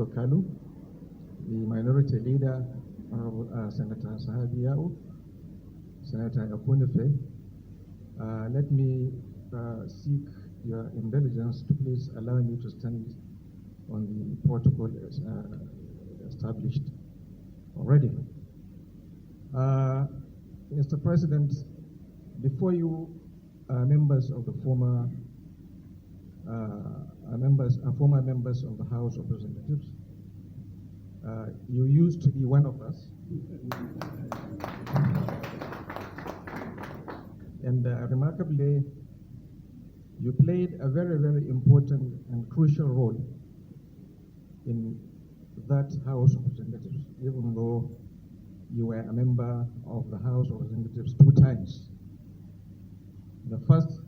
Kalu, the minority leader, Honorable Senator Sahabi Yao, Senator Yakunefe. Let me seek your indulgence to please allow me to stand on the protocol established already. Mr. President, before you members of the former members of the House of Representatives, you used to be one of us. And remarkably, you played a very, very important and crucial role in that House of Representatives, even though you were a member of the House of Representatives 2 times. The first,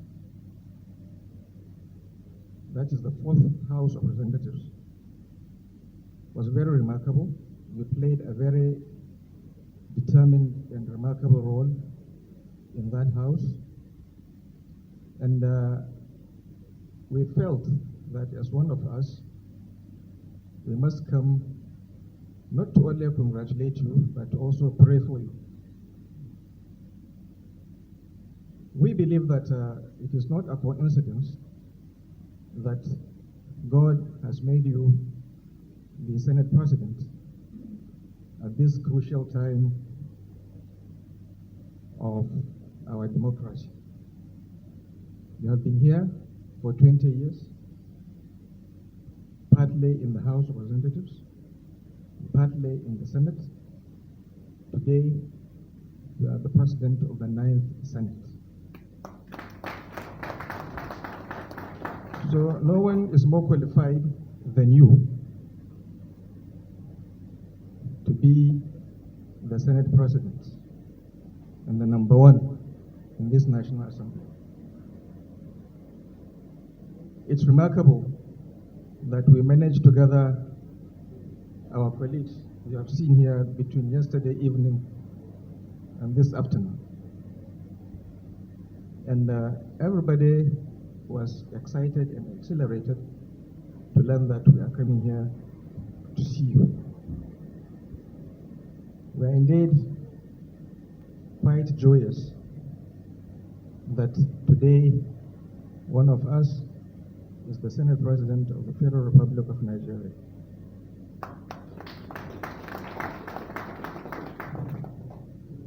that is the 4th House of Representatives, was very remarkable. You played a very determined and remarkable role in that house. And we felt that as one of us, we must come not to only congratulate you, but also pray for you. We believe that it is not a coincidence that God has made you the Senate President at this crucial time of our democracy. You have been here for 20 years, partly in the House of Representatives, partly in the Senate. Today, you are the President of the 9th Senate. So no one is more qualified than you to be the Senate President and the #1 in this National Assembly. It's remarkable that we managed to gather our colleagues you have seen here between yesterday evening and this afternoon. And everybody was excited and exhilarated to learn that we are coming here to see you. We are indeed quite joyous that today one of us is the Senate President of the Federal Republic of Nigeria.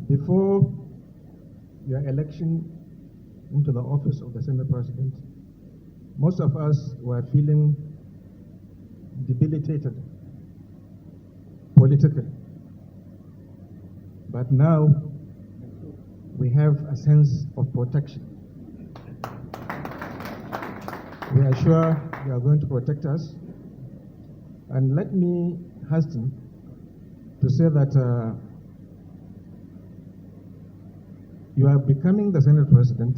Before your election into the office of the Senate President, most of us were feeling debilitated politically. But now we have a sense of protection. We are sure you are going to protect us. And let me hasten to say that you are becoming the Senate President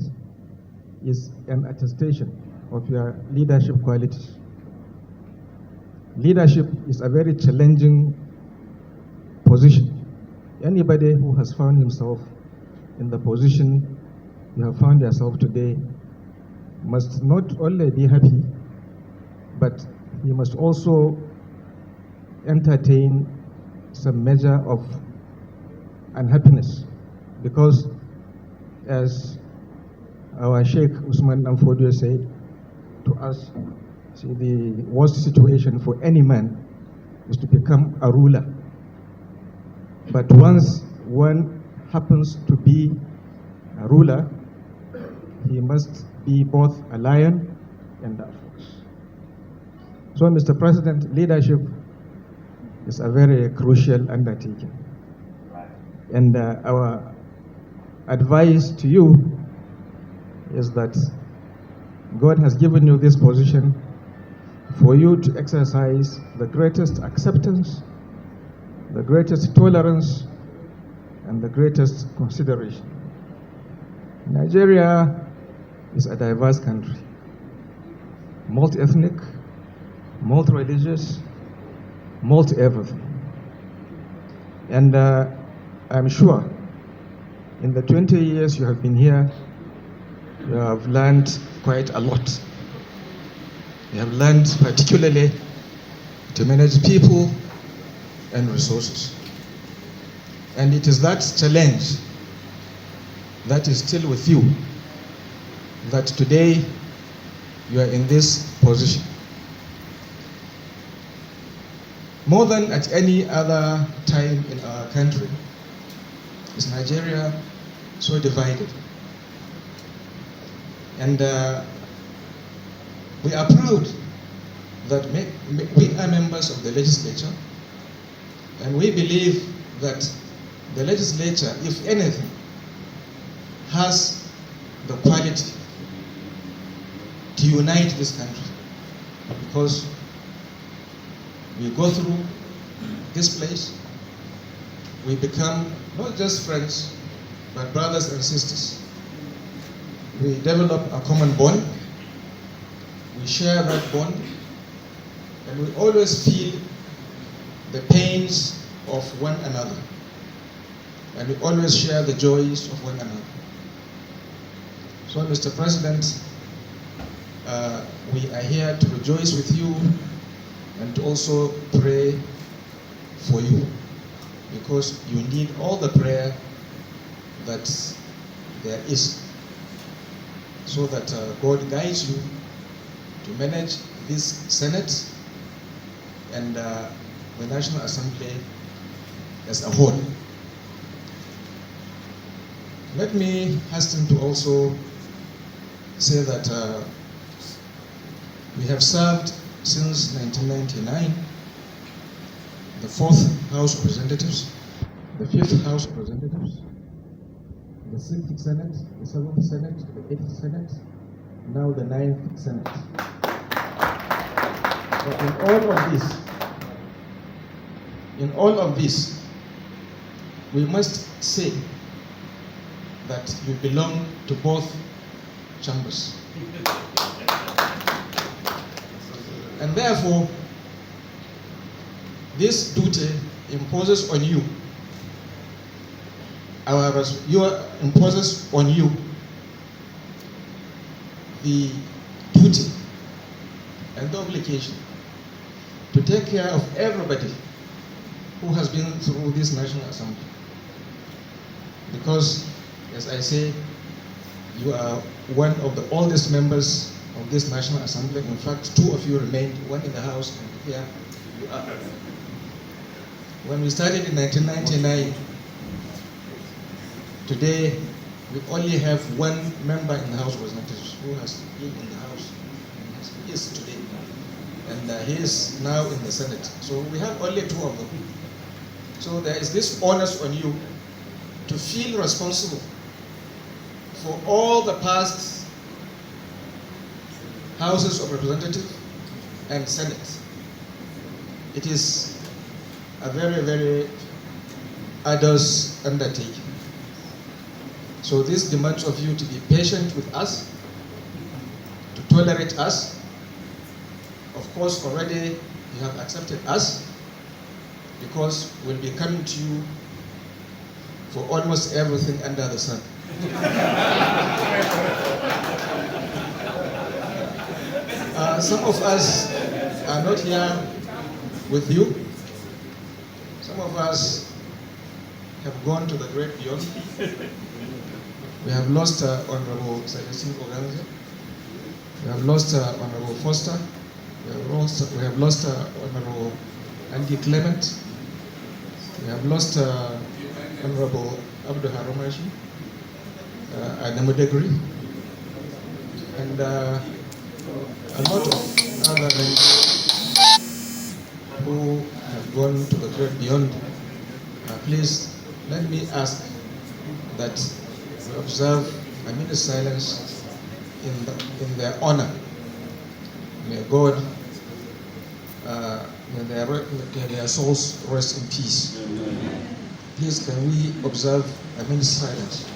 is an attestation of your leadership qualities. Leadership is a very challenging position. Anybody who has found himself in the position you have found yourself today must not only be happy, but he must also entertain some measure of unhappiness, because as our Sheikh Usman Amfodio said to us, see, the worst situation for any man is to become a ruler. But once one happens to be a ruler, he must be both a lion and a fox. So, Mr. President, leadership is a very crucial undertaking. And our advice to you is that God has given you this position for you to exercise the greatest acceptance, the greatest tolerance, and the greatest consideration. Nigeria is a diverse country, multi-ethnic, multi-religious, multi-everything. And I'm sure in the 20 years you have been here, you have learned quite a lot. You have learned particularly to manage people and resources. And it is that challenge that is still with you, that today you are in this position. More than at any other time in our country, is Nigeria so divided. And we are proud that we are members of the legislature, and we believe that the legislature, if anything, has the quality to unite this country, because we go through this place, we become not just friends, but brothers and sisters. We develop a common bond, we share that bond, and we always feel the pains of one another, and we always share the joys of one another. So, Mr. President, we are here to rejoice with you and to also pray for you, because you need all the prayer that there is, so that God guides you to manage this Senate and the National Assembly as a whole. Let me hasten to also say that we have served since 1999 the 4th House of Representatives, the 5th House of Representatives, the 6th Senate, the 7th Senate, the 8th Senate, now the 9th Senate. But in all of this, we must say that you belong to both chambers. And therefore, this duty imposes on you, imposes on you the duty and the obligation to take care of everybody who has been through this National Assembly. Because, as I say, you are one of the oldest members of this National Assembly. In fact, 2 of you remained, one in the House and here you are. When we started in 1999, today we only have 1 member in the House of Representatives who has been in the House, and he is today, and he is now in the Senate. So we have only 2 of them. So there is this onus on you to feel responsible for all the past Houses of Representatives and Senate. It is a very, very arduous undertaking. So this demands of you to be patient with us, to tolerate us. Of course, already you have accepted us, because we'll be coming to you for almost everything under the sun. Some of us are not here with you. Some of us have gone to the great beyond. We have lost Honorable Celestine Oganze. We have lost Honorable Foster. We have lost Honorable Andy Clement. We have lost Honorable Abdul Haramashi, Adamu Degri, and a lot of other members who have gone to the great beyond. Please let me ask that we observe a minute silence in their honor. May God, may their souls rest in peace. Please, can we observe a minute silence?